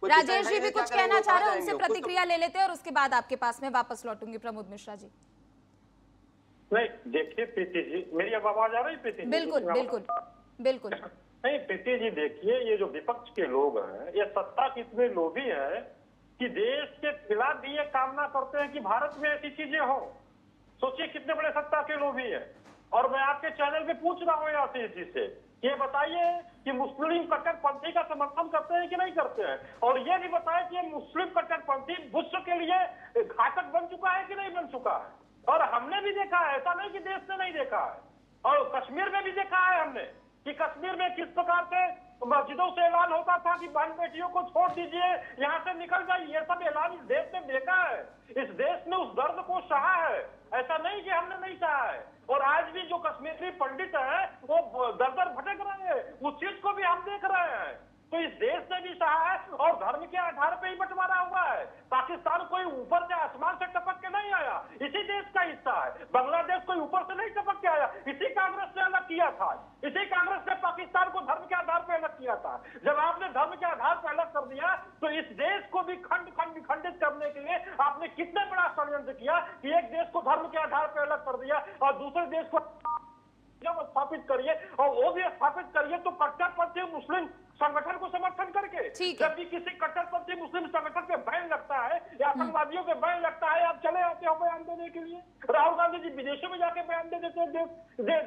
राजेश जी भी कुछ कहना चाह रहे हैं, उनसे प्रतिक्रिया ले लेते हैं और उसके बाद आपके पास में वापस लौटूंगी। प्रमोद मिश्रा जी। नहीं देखिए प्रीति जी, मेरी अब आवाज आ रही प्रीति जी? बिल्कुल बिल्कुल बिल्कुल। नहीं प्रीति जी, देखिए ये जो विपक्ष के लोग हैं, ये सत्ता के इतने लोभी हैं कि देश के खिलाफ भी ये कामना करते हैं कि भारत में ऐसी चीजें हो। सोचिए कितने बड़े सत्ता के लोभी हैं। और मैं आपके चैनल पे पूछ रहा हूँ आशीष जी से, ये बताइए कि मुस्लिम कट्टरपंथी का समर्थन करते हैं कि नहीं करते हैं, और ये भी बताएं कि ये मुस्लिम कट्टरपंथी विश्व के लिए घातक बन चुका है कि नहीं बन चुका है। और हमने भी देखा है, ऐसा नहीं कि देश ने नहीं देखा है, और कश्मीर में भी देखा है हमने कि कश्मीर में किस प्रकार से मस्जिदों से ऐलान होता था कि बहन बेटियों को छोड़ दीजिए, यहाँ से निकल जाइए। ये सब ऐलान इस देश ने देखा है, इस देश ने उस दर्द को सहा है। ऐसा नहीं कि हमने नहीं सहा है। और आज भी जो कश्मीरी पंडित है वो दर दर भटक रहे हैं, उस चीज को भी हम देख रहे हैं। तो इस देश ने भी सहा है और धर्म के आधार पर ही बंटवारा हुआ है। पाकिस्तान कोई ऊपर से आसमान से टपक के नहीं आया, इसी देश का हिस्सा है। बांग्लादेश कोई ऊपर से नहीं टपक के आया, इसी कांग्रेस ने अलग किया था। इसी कांग्रेस ने पाकिस्तान को धर्म के आधार पर अलग किया था। जब आपने धर्म के आधार पर अलग कर दिया तो इस देश को भी खंड खंड विखंडित करने के लिए आपने कितने बड़ा षड्यंत्र किया कि एक देश को धर्म के आधार पर अलग कर दिया और दूसरे देश को स्थापित करिए, और वो भी स्थापित करिए तो कट्टरपंथी मुस्लिम संगठन को समर्थन करके। जब भी किसी कट्टरपंथी मुस्लिम संगठन पे बैन लगता है या आतंकवादियों पे बैन लगता है, आप चले आते हो बयान देने के लिए। राहुल गांधी जी विदेशों में जाके बयान दे देते हैं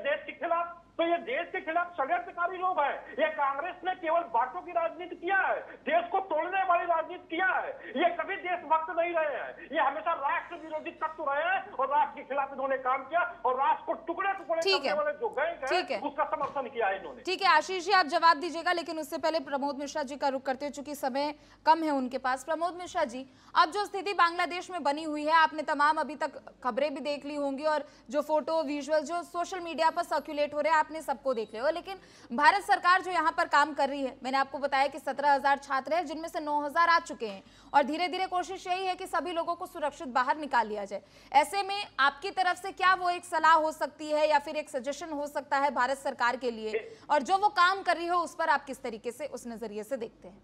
देश के खिलाफ। तो ये देश के खिलाफ षड्यंत्रकारी लोग हैं। ये कांग्रेस ने केवल बांटों की राजनीति किया है, देश को तोड़ने वाली राजनीति किया है। ये कभी देशभक्त नहीं रहे हैं, ये हमेशा राष्ट्र विरोधी तत्व रहे हैं और राष्ट्र के खिलाफ इन्होंने काम किया और राष्ट्र को टुकड़े टुकड़े करने वाले जो गए उसका समर्थन किया है इन्होंने। ठीक है आशीष जी, आप जवाब दीजिएगा, लेकिन उससे पहले प्रमोद मिश्रा जी का रुख करते हैं, चूंकि समय कम है उनके पास। प्रमोद मिश्रा जी, अब जो स्थिति बांग्लादेश में बनी हुई है, आपने तमाम अभी तक खबरें भी देख ली होंगी और जो फोटो विजुअल जो सोशल मीडिया पर सर्कुलेट हो रहे हैं आपने सबको देख लिया हो, लेकिन भारत सरकार जो यहाँ पर काम कर रही है, मैंने आपको बताया कि 17,000 छात्र हैं जिनमें से 9,000 आ चुके हैं और धीरे धीरे कोशिश यही है कि सभी लोगों को सुरक्षित बाहर निकाल लिया जाए। ऐसे में आपकी तरफ से क्या वो एक सलाह हो सकती है या फिर एक सजेशन हो सकता है भारत सरकार के लिए, और जो वो काम कर रही हो उस पर आप किस तरीके से उस नजरिए से देखते हैं?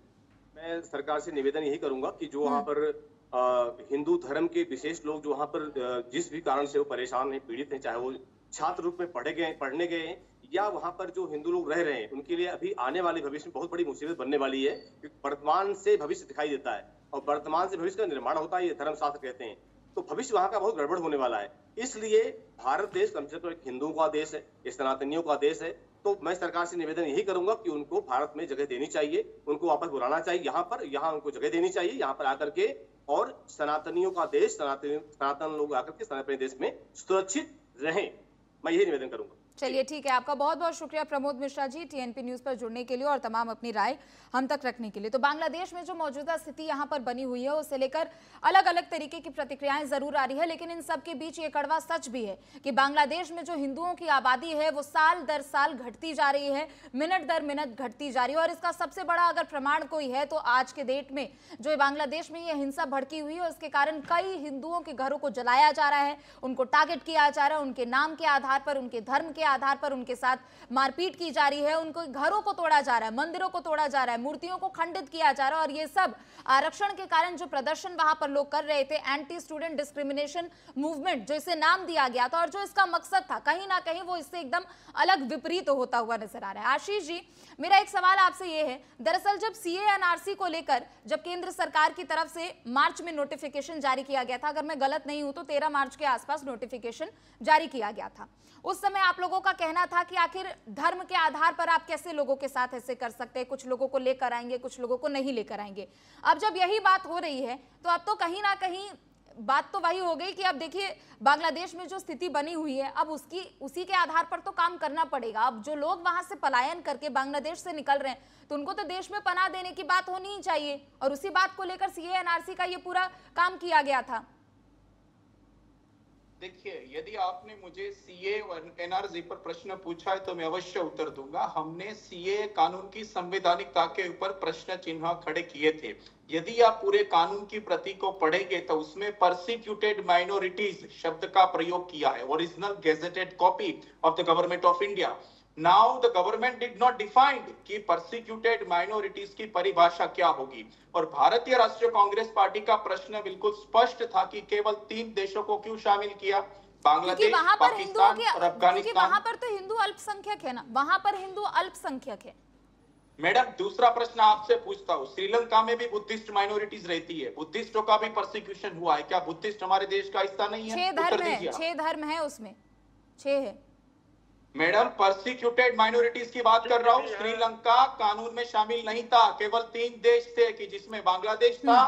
मैं सरकार से निवेदन यही करूंगा कि जो वहाँ पर हिंदू धर्म के विशेष लोग जो वहाँ पर जिस भी कारण से वो परेशान हैं, पीड़ित हैं, चाहे वो छात्र रूप में पढ़ने गए हैं या वहाँ पर जो हिंदू लोग रह रहे हैं, उनके लिए अभी आने वाले भविष्य में बहुत बड़ी मुसीबत बनने वाली है। वर्तमान से भविष्य दिखाई देता है और वर्तमान से भविष्य का निर्माण होता है, ये धर्मशास्त्र कहते हैं। तो भविष्य वहाँ का बहुत गड़बड़ होने वाला है। इसलिए भारत देश कम से कम एक हिंदुओं का देश है, सनातनियों का देश है। तो मैं सरकार से निवेदन यही करूंगा कि उनको भारत में जगह देनी चाहिए, उनको वापस बुलाना चाहिए यहाँ उनको जगह देनी चाहिए, यहाँ पर आकर के, और सनातनियों का देश, सनातन लोग आकर के अपने देश में सुरक्षित रहें। मैं यही निवेदन करूंगा। चलिए ठीक है, आपका बहुत बहुत शुक्रिया प्रमोद मिश्रा जी टीएनपी न्यूज पर जुड़ने के लिए और तमाम अपनी राय हम तक रखने के लिए। तो बांग्लादेश में जो मौजूदा स्थिति यहाँ पर बनी हुई है उसे लेकर अलग अलग तरीके की प्रतिक्रियाएं जरूर आ रही है, लेकिन इन सब के बीच ये कड़वा सच भी है कि बांग्लादेश में जो हिंदुओं की आबादी है वो साल दर साल घटती जा रही है, मिनट दर मिनट घटती जा रही है। और इसका सबसे बड़ा अगर प्रमाण कोई है तो आज के डेट में जो बांग्लादेश में ये हिंसा भड़की हुई है उसके कारण कई हिंदुओं के घरों को जलाया जा रहा है, उनको टारगेट किया जा रहा है, उनके नाम के आधार पर, उनके धर्म के आधार पर उनके साथ मारपीट की जा रही है, उनको घरों को तोड़ा जा रहा है, मंदिरों को तोड़ा जा रहा है, मूर्तियों को खंडित किया जा रहा है। और ये सब आरक्षण के कारण जो प्रदर्शन वहां पर लोग कर रहे थे, एंटी स्टूडेंट डिस्क्रिमिनेशन मूवमेंट जो इसे नाम दिया गया था और जो इसका मकसद था, कहीं ना कहीं वो इससे एकदम अलग विपरीत होता हुआ नजर आ रहा है। आशीष जी, मेरा एक सवाल आपसे ये है, दरअसल जब सीए एनआरसी को लेकर जब केंद्र सरकार की तरफ से मार्च में नोटिफिकेशन जारी किया गया था, अगर मैं गलत नहीं हूं तो 13 मार्च के आसपास नोटिफिकेशन जारी किया गया था, उस समय आप लोगों का कहना था कि आखिर धर्म के आधार पर आप कैसे लोगों के साथ ऐसे कर सकते हैं, कुछ लोगों को लेकर आएंगे, कुछ लोगों को नहीं लेकर आएंगे। अब जब यही बात हो रही है तो अब तो कहीं ना कहीं बात तो वही हो गई कि अब देखिए बांग्लादेश में जो स्थिति बनी हुई है अब उसी के आधार पर तो काम करना पड़ेगा। अब जो लोग वहां से पलायन करके बांग्लादेश से निकल रहे हैं तो उनको तो देश में पनाह देने की बात होनी ही चाहिए, और उसी बात को लेकर सीए एनआरसी का ये पूरा काम किया गया था। देखिए, यदि आपने मुझे सीए और एनआरसी पर प्रश्न पूछा है तो मैं अवश्य उत्तर दूंगा। हमने सीए कानून की संवैधानिकता के ऊपर प्रश्न चिन्ह खड़े किए थे। यदि आप पूरे कानून की प्रति को पढ़ेंगे तो उसमें परसिक्यूटेड माइनॉरिटीज शब्द का प्रयोग किया है, original gazetted copy of the government of India. Now the government did not defined कि परसिक्यूटेड माइनॉरिटीज की परिभाषा क्या होगी। और भारतीय राष्ट्रीय कांग्रेस पार्टी का प्रश्न बिल्कुल स्पष्ट था कि केवल 3 देशों को क्यों शामिल किया, बांग्लादेश, वहां पर हिंदुओं पाकिस्तान के, और अफगानिस्तान। वहां पर तो हिंदू अल्पसंख्यक है ना, वहां पर हिंदू अल्पसंख्यक है। मैडम दूसरा प्रश्न आपसे पूछता हूँ, श्रीलंका में भी बुद्धिस्ट माइनॉरिटीज रहती है, बुद्धिस्टों का भी परसिक्यूशन हुआ है, क्या बुद्धिस्ट हमारे देश का हिस्सा नहीं है? 6 धर्म है, 6 धर्म है उसमें, 6 है। मैडम परसिक्यूटेड माइनॉरिटीज की बात कर रहा हूँ, श्रीलंका कानून में शामिल नहीं था, केवल 3 देश थे कि जिसमें बांग्लादेश था,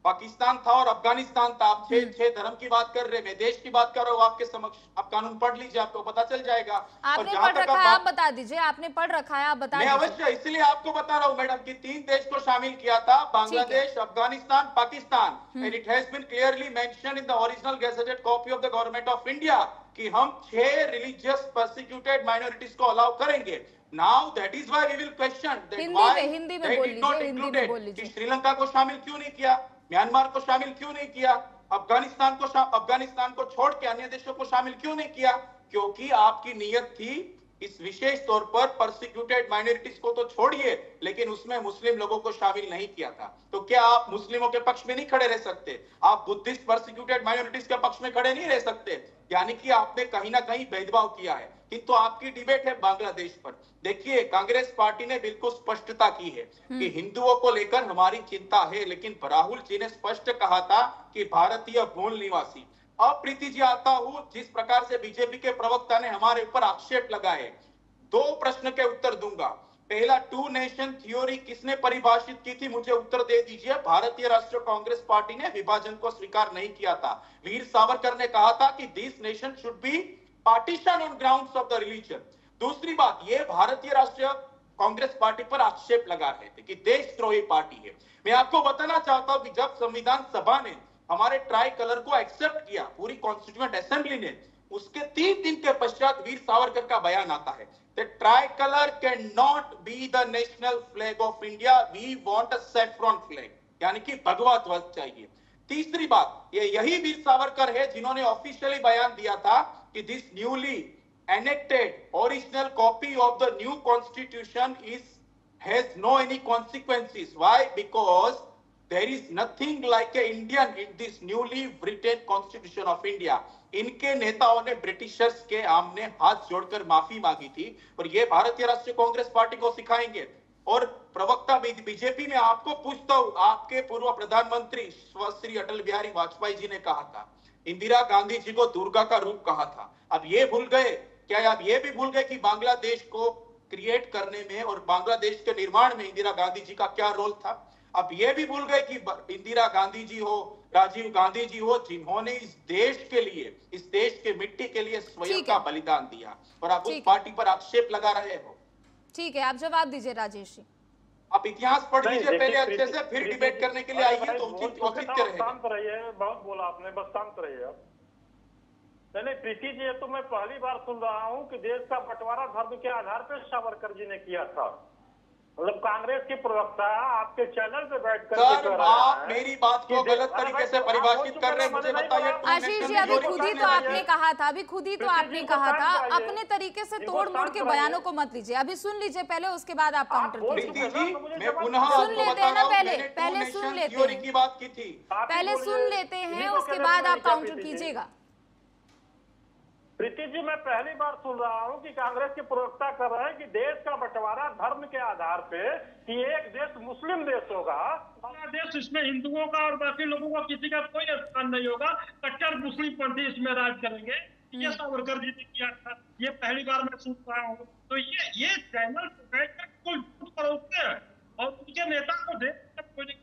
पाकिस्तान था और अफगानिस्तान था। आप 6 धर्म की बात कर रहे हैं, मैं देश की बात कर रहा हूँ आपके समक्ष। आप कानून पढ़ लीजिए, आपको पता चल जाएगा। आपने पढ़ रखा है, आप बता दीजिए, आपने पढ़ रखा है, आप बता दीजिए। मैं अवश्य इसलिए आपको बता रहा हूँ मैडम कि 3 देश को शामिल किया था, Bangladesh, Afghanistan, Pakistan. And it has been clearly mentioned in the original gazetted copy of the government of India कि हम 6 रिलीजियस परसिक्यूटेड माइनॉरिटीज को अलाउ करेंगे। Now that is why we will question that why Hindi में बोल लीजिए, हिंदी में बोल लीजिए। श्रीलंका को शामिल क्यों नहीं किया, म्यांमार को शामिल क्यों नहीं किया, अफगानिस्तान को छोड़ के अन्य देशों को शामिल क्यों नहीं किया? क्योंकि आपकी नीयत थी इस विशेष तौर पर परसिक्यूटेड माइनॉरिटीज को तो छोड़िए, लेकिन उसमें मुस्लिम लोगों को शामिल नहीं किया था। तो क्या आप मुस्लिमों के पक्ष में नहीं खड़े रह सकते? आप बुद्धिस्ट परसिक्यूटेड माइनॉरिटीज के पक्ष में खड़े नहीं रह सकते? यानी कि आपने कहीं ना कहीं भेदभाव किया है। किंतु आपकी डिबेट है बांग्लादेश पर। देखिए, कांग्रेस पार्टी ने बिल्कुल स्पष्टता की है कि हिंदुओं को लेकर हमारी चिंता है, लेकिन राहुल जी ने स्पष्ट कहा था कि भारतीय मूल निवासी। अब प्रीति जी आता हूं, जिस प्रकार से बीजेपी के प्रवक्ता ने हमारे ऊपर आक्षेप लगाए, 2 प्रश्न के उत्तर दूंगा। पहला, 2 नेशन थ्योरी किसने परिभाषित की थी, मुझे उत्तर दे दीजिए। भारतीय राष्ट्रीय कांग्रेस पार्टी ने विभाजन को स्वीकार नहीं किया था। वीर सावरकर ने कहा था कि this nation should be partition on grounds of the religion. दूसरी बात, ये भारतीय राष्ट्रीय कांग्रेस पार्टी पर आक्षेप लगा रहे थे कि देशद्रोही पार्टी है। मैं आपको बताना चाहता हूं कि जब संविधान सभा ने हमारे ट्राई कलर को एक्सेप्ट किया, पूरी कॉन्स्टिट्यूएंट असेंबली ने, उसके 3 दिन के पश्चात वीर सावरकर का बयान आता है, The tricolor cannot be the national flag of India. We want a saffron flag. यानी कि भगवा ध्वज चाहिए। तीसरी बात, ये यही वीर सावरकर है जिन्होंने ऑफिशियली बयान दिया था कि this newly enacted original copy of the new constitution has no any consequences. Why? Because there is nothing like a Indian in this newly written Constitution of India. इनके नेताओं ने ब्रिटिशर्स के आमने हाथ जोड़कर माफी मांगी थी, और ये भारतीय राष्ट्रीय कांग्रेस पार्टी को सिखाएंगे। और प्रवक्ता बीजेपी में आपको पूछता हूं, आपके पूर्व प्रधानमंत्री श्री अटल बिहारी वाजपेयी जी ने कहा था, इंदिरा गांधी जी को दुर्गा का रूप कहा था। अब ये भूल गए क्या? आप ये भी भूल गए कि बांग्लादेश को क्रिएट करने में और बांग्लादेश के निर्माण में इंदिरा गांधी जी का क्या रोल था? अब ये भी भूल गए कि इंदिरा गांधी जी हो, राजीव गांधी जी हो, जिन्होंने इस देश के लिए, इस देश के मिट्टी के लिए स्वयं का बलिदान दिया, और आप उस पार्टी पर आक्षेप लगा रहे हो। ठीक है, आप जवाब दीजिए राजेश जी। आप इतिहास पढ़ लीजिए पहले अच्छे से, फिर डिबेट करने के लिए आइए, तो औचित्य रहेगा। शांत रहिए, बहुत बोला आपने, बस शांत रहिए आप। नहीं प्रीति जी, ये तो मैं पहली बार सुन रहा हूँ कि देश का बंटवारा धर्म के आधार पर सावरकर जी ने किया था। मतलब कांग्रेस के प्रवक्ता आपके चैनल पे बैठ कर आप मेरी बात को गलत तरीके से परिभाषित कर रहे हैं, मुझे बताइए। आशीष जी, अभी खुद ही तो आपने कहा था, अभी खुद ही तो आपने कहा था, अपने तरीके से तोड़ मोड़ के बयानों को मत लीजिए। अभी सुन लीजिए पहले, उसके बाद आप काउंटर कीजिए। मैं पुनः सुन लेते हैं ना, पहले सुन लेते हैं, की बात की थी, पहले सुन लेते हैं, उसके बाद आप काउंटर कीजिएगा। प्रीति जी, मैं पहली बार सुन रहा हूं कि कांग्रेस के प्रवक्ता कर रहे हैं कि देश का बंटवारा धर्म के आधार पे, कि एक देश मुस्लिम देश होगा, देश इसमें हिंदुओं का और बाकी लोगों का किसी का कोई स्थान नहीं होगा, कट्टर मुस्लिम पंथी इसमें राज करेंगे। ये सावरकर जी ने किया था, ये पहली बार मैं सुन रहा हूँ। तो ये चैनल कुल झूठ परोसते हैं, और उनके नेता को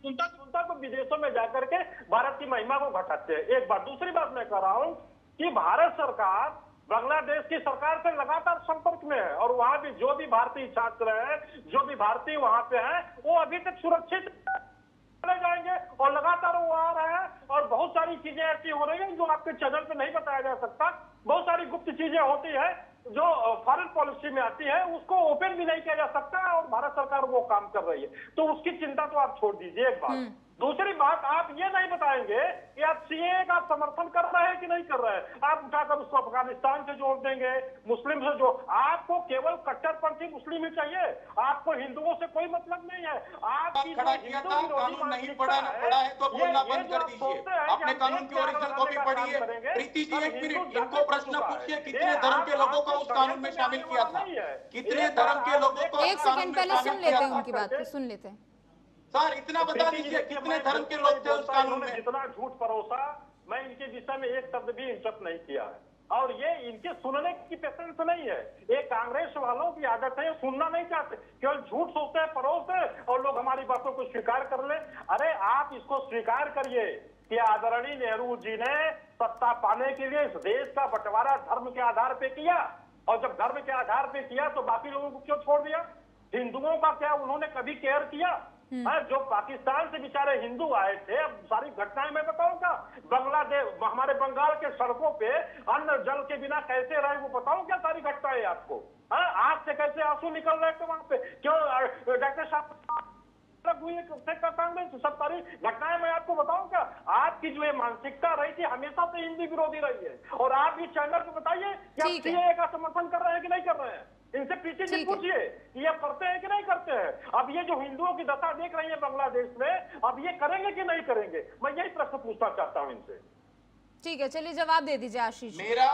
सुनता तो विदेशों में जाकर के भारत की महिमा को घटाते हैं। एक बात। दूसरी बात मैं कह रहा हूँ कि भारत सरकार बांग्लादेश की सरकार से लगातार संपर्क में है, और वहां भी जो भी भारतीय छात्र हैं, जो भी भारतीय वहां पे हैं, वो अभी तक सुरक्षित चले जाएंगे, और लगातार वो आ रहे हैं। और बहुत सारी चीजें ऐसी हो रही हैं जो आपके चैनल पे नहीं बताया जा सकता। बहुत सारी गुप्त चीजें होती है जो फॉरेन पॉलिसी में आती है, उसको ओपन भी नहीं किया जा सकता, और भारत सरकार वो काम कर रही है। तो उसकी चिंता तो आप छोड़ दीजिए। एक बात, दूसरी बात, आप ये नहीं बताएंगे कि आप सीएए का समर्थन कर रहे हैं कि नहीं कर रहे हैं। आप उठाकर उसको अफगानिस्तान से जोड़ देंगे, मुस्लिम से जो, आपको केवल कट्टरपंथी मुस्लिम ही चाहिए, आपको हिंदुओं से कोई मतलब नहीं है। आपकी खड़ा किया था, कानून नहीं पढ़ा है तो बोलना बंद कर दीजिए। आपने कानून की ओरिजिनल कॉपी पढ़ी है? प्रीति जी, एक मिनट, इनको प्रश्न पूछिए, कितने धर्म के लोगों को उस कानून में शामिल किया था? कितने धर्म के लोगों को एक सेकंड पहले सुन लेते हैं, उनकी बात को सुन लेते हैं। सर इतना बता दीजिए, कितने धर्म के लोग थे उस कानून में? जितना झूठ परोसा, मैं इनके विषय में एक शब्द भी इंसर्ट नहीं किया है, और ये इनके सुनने की पेशेंस नहीं है। ये कांग्रेस वालों की आदत है, सुनना नहीं चाहते, केवल झूठ सोचते हैं, परोसते हैं, और लोग हमारी बातों को स्वीकार कर ले। अरे आप इसको स्वीकार करिए कि आदरणीय नेहरू जी ने सत्ता पाने के लिए इस देश का बंटवारा धर्म के आधार पे किया, और जब धर्म के आधार पे किया तो बाकी लोगों को क्यों छोड़ दिया? हिंदुओं का क्या उन्होंने कभी केयर किया? जो पाकिस्तान से बेचारे हिंदू आए थे, अब सारी घटनाएं मैं बताऊंगा। बांग्लादेश, हमारे बंगाल के सड़कों पे अन्न जल के बिना कैसे रहे वो बताऊं क्या सारी घटनाएं आपको? आंख से कैसे आंसू निकल रहे थे वहां पे? क्यों डॉक्टर साहब कांग्रेस, सब सारी घटनाएं मैं आपको बताऊं क्या? आपकी जो ये मानसिकता रही थी हमेशा से हिंदी विरोधी रही है, और आप इस चैनल पे बताइए कि आप सीएए का समर्थन कर रहे हैं कि नहीं कर रहे हैं। इनसे पीछे से पूछिए कि ये करते हैं कि नहीं करते हैं। अब ये जो हिंदुओं की दशा देख रही है बांग्लादेश में, अब ये करेंगे कि नहीं करेंगे? मैं यही प्रश्न पूछना चाहता हूं इनसे। ठीक है, चलिए जवाब दे दीजिए आशीष। मेरा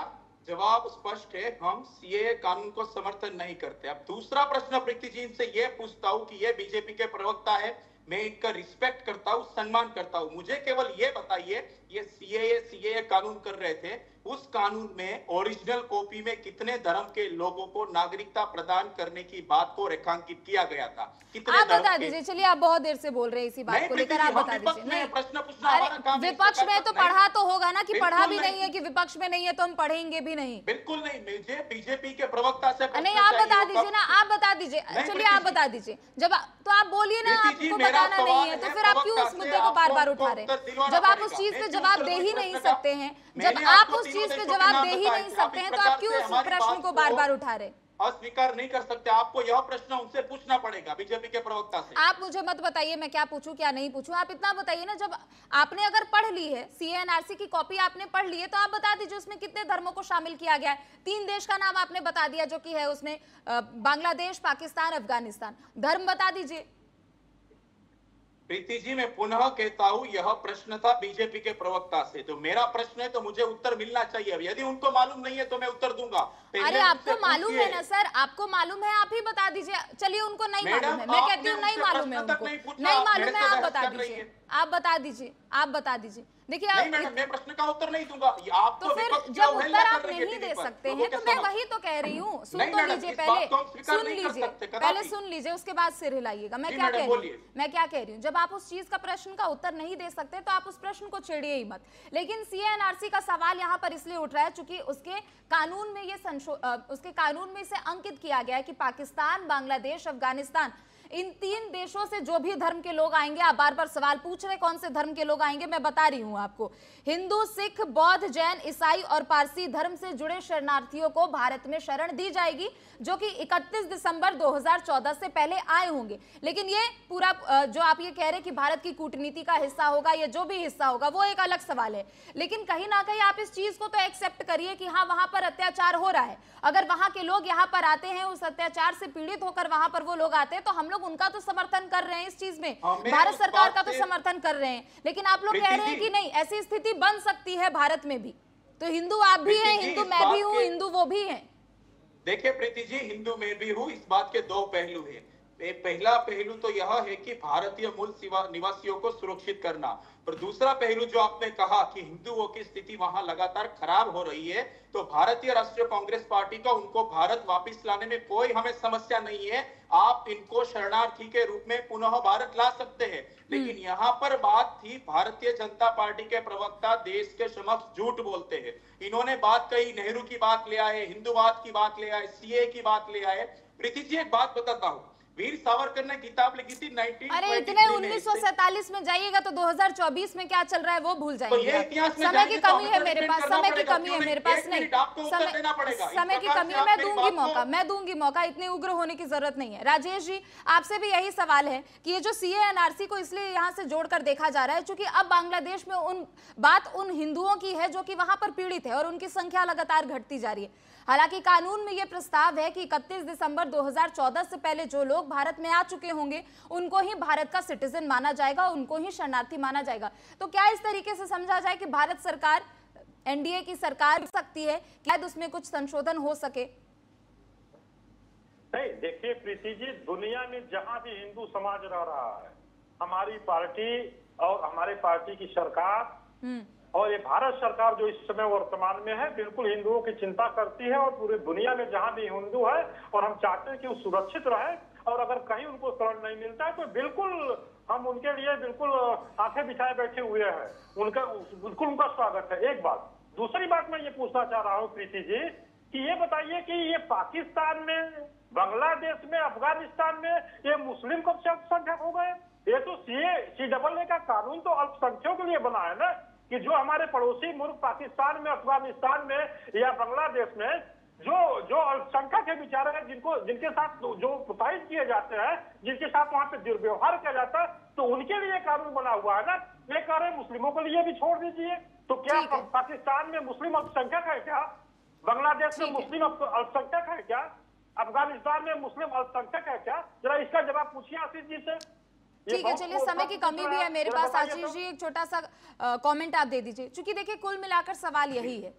जवाब स्पष्ट है, हम सीएए कानून को समर्थन नहीं करते। अब दूसरा प्रश्न प्रीति जी से ये पूछता हूं कि ये बीजेपी के प्रवक्ता है, मैं इनका रिस्पेक्ट करता हूं, सम्मान करता हूं, मुझे केवल ये बताइए, ये सीएए कानून कर रहे थे, उस कानून में ओरिजिनल कॉपी में कितने धर्म के लोगों को नागरिकता प्रदान करने की बात को रेखांकित किया गया था? कितने आप बता दीजिए। चलिए, आप बहुत देर से बोल रहे हैं इसी बात को लेकर, आप बता दीजिए। नहीं, प्रश्न पूछना हमारा काम है। विपक्ष में तो पढ़ा तो होगा ना कि पढ़ा भी नहीं है, कि विपक्ष में नहीं है तो हम पढ़ेंगे भी नहीं। बिल्कुल नहीं, मुझे बीजेपी के प्रवक्ता से नहीं, आप बता दीजिए ना, आप बता दीजिए। चलिए आप बता दीजिए, जब तो आप बोलिए ना, आपको बताना नहीं है तो फिर आप क्यों उस मुद्दे को बार बार उठा रहे हैं? जब आप उस चीज पे जवाब दे ही नहीं सकते हैं, जब आप उस चीज पे जवाब दे ही नहीं सकते हैं, तो आप क्यों उस प्रश्न को बार बार उठा रहे? अस्वीकार नहीं कर सकते। आपको यह प्रश्न उनसे पूछना पड़ेगा, बीजेपी के प्रवक्ता से। आप मुझे मत बताइए मैं क्या पूछूं क्या नहीं पूछूं, आप इतना बताइए ना, जब आपने अगर पढ़ ली है सीएनआरसी की कॉपी आपने पढ़ ली है, तो आप बता दीजिए उसमें कितने धर्मों को शामिल किया गया है। 3 देश का नाम आपने बता दिया जो कि है उसमें बांग्लादेश, पाकिस्तान, अफगानिस्तान। धर्म बता दीजिए। प्रीति जी, मैं पुनः कहता हूं, यह प्रश्न था बीजेपी के प्रवक्ता से, तो मेरा प्रश्न है तो मुझे उत्तर मिलना चाहिए। यदि उनको मालूम नहीं है तो मैं उत्तर दूंगा। अरे आपको मालूम है ना सर, आपको मालूम है, आप ही बता दीजिए। चलिए, उनको नहीं मालूम है, मैं कहती हूँ नहीं मालूम है उनको, नहीं मालूम है, आप बता दीजिए, आप बता दीजिए, आप बता दीजिए। देखिए मैडम, मैं प्रश्न का उत्तर नहीं दूंगा। आप तो फिर जब उत्तर आप नहीं दे सकते हैं तो मैं वही तो कह रही हूँ। सुन तो लीजिए पहले, सुन लीजिए पहले, सुन लीजिए, उसके बाद सिर हिलाइएगा। मैं क्या कह रही हूँ, मैं क्या कह रही हूँ, जब आप उस चीज का प्रश्न का उत्तर नहीं दे सकते तो आप उस प्रश्न को छेड़िए ही मत। लेकिन सीएनआरसी का सवाल यहाँ पर इसलिए उठ रहा है चूंकि उसके कानून में उसके कानून में इसे अंकित किया गया है कि पाकिस्तान, बांग्लादेश, अफगानिस्तान, इन 3 देशों से जो भी धर्म के लोग आएंगे, आप बार बार सवाल पूछ रहे कौन से धर्म के लोग आएंगे, मैं बता रही हूं आपको, हिंदू, सिख, बौद्ध, जैन, ईसाई और पारसी धर्म से जुड़े शरणार्थियों को भारत में शरण दी जाएगी, जो कि 31 दिसंबर 2014 से पहले आए होंगे। लेकिन ये पूरा जो आप ये कह रहे कि भारत की कूटनीति का हिस्सा होगा, ये जो भी हिस्सा होगा, वो एक अलग सवाल है। लेकिन कहीं ना कहीं आप इस चीज को तो एक्सेप्ट करिए कि हाँ, वहां पर अत्याचार हो रहा है। अगर वहां के लोग यहाँ पर आते हैं, उस अत्याचार से पीड़ित होकर वहां पर वो लोग आते हैं, तो हम लोग उनका तो समर्थन कर रहे हैं इस चीज में, भारत सरकार का तो समर्थन कर रहे हैं। लेकिन आप लोग कह रहे हैं कि नहीं, ऐसी स्थिति बन सकती है भारत में भी। तो हिंदू आप भी हैं, हिंदू मैं भी हूँ, हिंदू वो भी हैं। देखिए प्रीति जी, हिंदू मैं भी हूँ, इस बात के 2 पहलू हैं। पहला पहलू तो यह है कि भारतीय मूल निवासियों को सुरक्षित करना, और दूसरा पहलू जो आपने कहा कि हिंदुओं की स्थिति वहां लगातार खराब हो रही है, तो भारतीय राष्ट्रीय कांग्रेस पार्टी का उनको भारत वापस लाने में कोई हमें समस्या नहीं है। आप इनको शरणार्थी के रूप में पुनः भारत ला सकते हैं। लेकिन यहाँ पर बात थी, भारतीय जनता पार्टी के प्रवक्ता देश के समक्ष झूठ बोलते हैं। इन्होंने बात कही, नेहरू की बात ले आए, हिंदुवाद की बात ले आए, सीए की बात ले आए। प्रीति जी, एक बात बताता हूँ, वीर सावरकर ने किताब लिखी थी 1923 अरे इतने 1947 में जाइएगा तो 2024 में क्या चल रहा है वो भूल जाएंगे। समय की कमी है मेरे पास, समय की कमी है मेरे पास, नहीं समय की कमी है। मैं दूंगी मौका, इतने उग्र होने की जरूरत नहीं है। राजेश जी, आपसे भी यही सवाल है कि ये जो सीए एनआरसी को इसलिए यहाँ से जोड़कर देखा जा रहा है क्योंकि अब बांग्लादेश में उन हिंदुओं की है जो कि वहां पर पीड़ित है और उनकी संख्या लगातार घटती जा रही है। हालांकि कानून में यह प्रस्ताव है कि 31 दिसंबर 2014 से पहले जो लोग भारत में आ चुके होंगे उनको ही भारत का सिटीजन माना जाएगा, उनको ही शरणार्थी माना जाएगा। तो क्या इस तरीके से समझा जाए कि भारत सरकार, एनडीए की सरकार सकती है कि उसमें कुछ संशोधन हो सके? नहीं, देखिए प्रीति जी, दुनिया में जहां भी हिंदू समाज रह रहा है, हमारी पार्टी और हमारे पार्टी की सरकार और ये भारत सरकार जो इस समय वर्तमान में है बिल्कुल हिंदुओं की चिंता करती है और पूरी दुनिया में जहां भी हिंदू है और हम चाहते हैं कि वो सुरक्षित रहे और अगर कहीं उनको शरण नहीं मिलता है तो बिल्कुल हम उनके लिए बिल्कुल आंखें बिछाए बैठे हुए हैं। बिल्कुल उनका स्वागत है। एक बात। दूसरी बात मैं ये पूछना चाह रहा हूँ प्रीति जी कि ये बताइए कि ये पाकिस्तान में, बांग्लादेश में, अफगानिस्तान में ये मुस्लिम कब से अल्पसंख्यक हो गए? ये तो CAA का कानून तो अल्पसंख्यकों के लिए बना है ना, कि जो हमारे पड़ोसी मुल्क पाकिस्तान में, अफगानिस्तान में या बांग्लादेश में जो अल्पसंख्यक के बेचारे हैं, जिनके साथ जो प्रताड़ित किए जाते हैं, जिनके साथ वहां पे दुर्व्यवहार किया जाता है, तो उनके लिए कानून बना हुआ है ना। ये कह रहे मुस्लिमों के लिए भी छोड़ दीजिए। तो क्या पाकिस्तान में मुस्लिम अल्पसंख्यक है क्या? बांग्लादेश में मुस्लिम अल्पसंख्यक है क्या? अफगानिस्तान में मुस्लिम अल्पसंख्यक है क्या? जरा इसका जवाब पूछिए आशीष जी से। ठीक है, चलिए समय की कमी भी है मेरे पास। आशीष जी, एक छोटा सा कमेंट आप दे दीजिए, क्योंकि देखिए कुल मिलाकर सवाल यही है।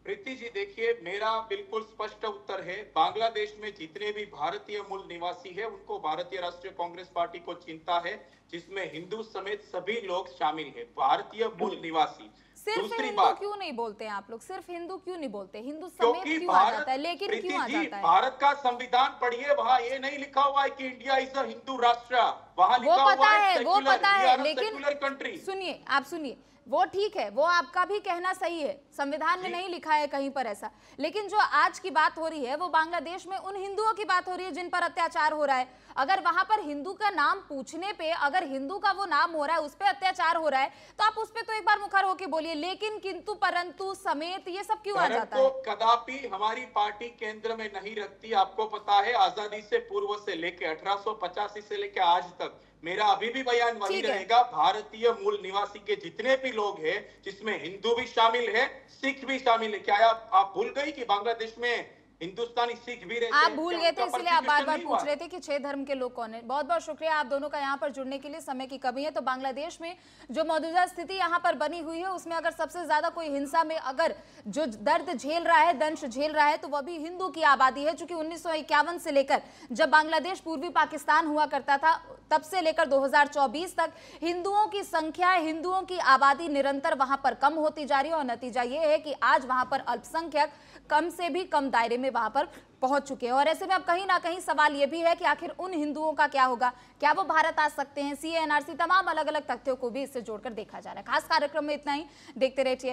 प्रीति जी, देखिए मेरा बिल्कुल स्पष्ट उत्तर है। बांग्लादेश में जितने भी भारतीय मूल निवासी है उनको भारतीय राष्ट्रीय कांग्रेस पार्टी को चिंता है, जिसमें हिंदू समेत सभी लोग शामिल है, भारतीय मूल निवासी। सिर्फ हिंदू क्यों नहीं बोलते हैं आप लोग? सिर्फ हिंदू क्यों नहीं बोलते? हिंदू समेत क्यों आ जाता है, लेकिन क्यों आ जाता है? भारत का संविधान पढ़िए, वहाँ ये नहीं लिखा हुआ है कि इंडिया इज अ हिंदू राष्ट्र, वहाँ लिखा हुआ है वो पता है, लेकिन कंट्री। सुनिए, आप सुनिए, वो ठीक है, वो आपका भी कहना सही है, संविधान में नहीं लिखा है कहीं पर ऐसा, लेकिन जो आज की बात हो रही है वो बांग्लादेश में उन हिंदुओं की बात हो रही है जिन पर अत्याचार हो रहा है। अगर वहां पर हिंदू का नाम पूछने पे, अगर हिंदू का वो नाम हो रहा है, उस पर अत्याचार हो रहा है, तो आप उस पर तो एक बार मुखर होकर बोलिए, लेकिन किंतु परंतु समेत ये सब क्यों आ जाता है? कदापि हमारी पार्टी केंद्र में नहीं रखती। आपको पता है, आजादी से पूर्व से लेके 1885 से लेके आज तक मेरा अभी भी बयान वही रहेगा। भारतीय मूल निवासी के जितने भी लोग हैं, जिसमें हिंदू भी शामिल है, सिख भी शामिल है। क्या आप भूल गई कि बांग्लादेश में हिंदुस्तानी सिख भी रहते हैं? आप भूल गए थे, इसलिए आप बार बार पूछ रहे थे कि 6 धर्म के लोग कौन है। बहुत बहुत शुक्रिया आप दोनों का यहाँ पर जुड़ने के लिए। समय की कमी है, तो बांग्लादेश में जो मौजूदा स्थिति यहाँ पर बनी हुई है उसमें अगर सबसे ज्यादा कोई हिंसा में अगर जो दर्द झेल रहा है, दंश झेल रहा है, तो वह भी हिंदू की आबादी है। चूंकि 1951 से लेकर जब बांग्लादेश पूर्वी पाकिस्तान हुआ करता था, तब से लेकर 2024 तक हिंदुओं की संख्या, हिंदुओं की आबादी निरंतर वहां पर कम होती जा रही है और नतीजा ये है कि आज वहां पर अल्पसंख्यक कम से भी कम दायरे में वहां पर पहुंच चुके हैं। और ऐसे में अब कहीं ना कहीं सवाल यह भी है कि आखिर उन हिंदुओं का क्या होगा, क्या वो भारत आ सकते हैं? CAA NRC तमाम अलग अलग तथ्यों को भी इससे जोड़कर देखा जा रहा है। खास कार्यक्रम में इतना ही। देखते रहिए TNP।